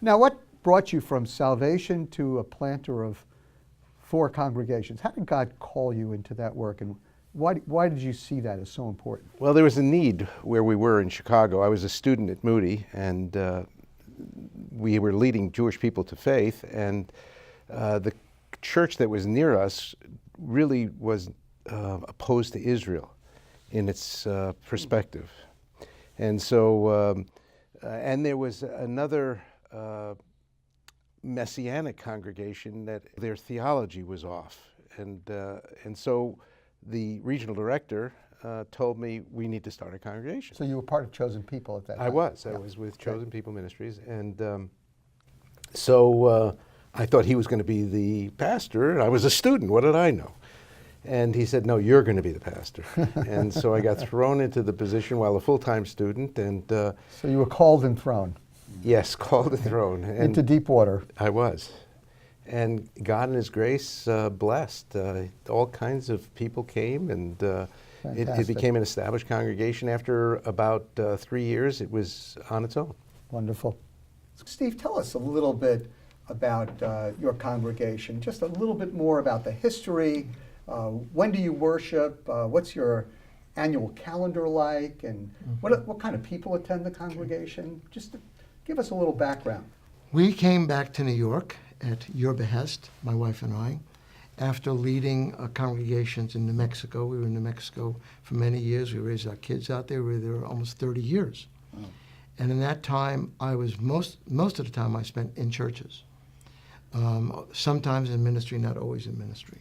Now, what brought you from salvation to a planter of 4 congregations? How did God call you into that work, and why did you see that as so important? Well, there was a need where we were in Chicago. I was a student at Moody, and we were leading Jewish people to faith, and the church that was near us really was opposed to Israel in its perspective. And so, and there was another Messianic congregation that their theology was off. And so the regional director told me we need to start a congregation. So you were part of Chosen People at that time? I was with Chosen People Ministries. And so I thought he was going to be the pastor. I was a student. What did I know? And he said, no, you're going to be the pastor. And so I got thrown into the position while a full-time student. And so you were called and thrown? Yes, called and thrown. And into deep water. I was. And God in His grace blessed. All kinds of people came, and it became an established congregation. After about 3 years, it was on its own. Wonderful. Steve, tell us a little bit about your congregation, just a little bit more about the history. When do you worship? What's your annual calendar like? And what kind of people attend the congregation? Just to give us a little background. We came back to New York at your behest, my wife and I, after leading congregations in New Mexico. We were in New Mexico for many years. We raised our kids out there. We were there almost 30 years. Oh. And in that time, I was most of the time I spent in churches. Sometimes in ministry, not always in ministry.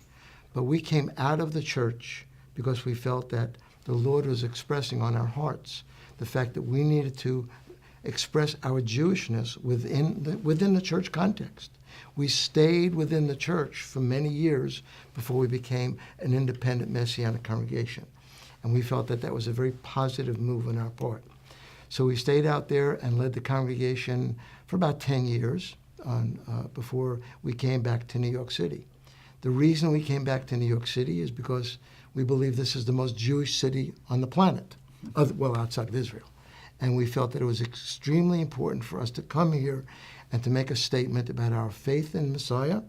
But we came out of the church because we felt that the Lord was expressing on our hearts the fact that we needed to express our Jewishness within the church context. We stayed within the church for many years before we became an independent Messianic congregation. And we felt that that was a very positive move on our part. So we stayed out there and led the congregation for about 10 years before we came back to New York City. The reason we came back to New York City is because we believe this is the most Jewish city on the planet, well, outside of Israel. And we felt that it was extremely important for us to come here and to make a statement about our faith in Messiah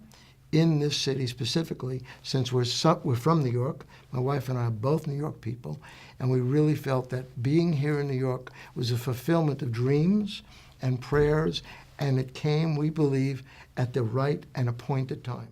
in this city specifically, since we're from New York. My wife and I are both New York people, and we really felt that being here in New York was a fulfillment of dreams and prayers, and it came, we believe, at the right and appointed time.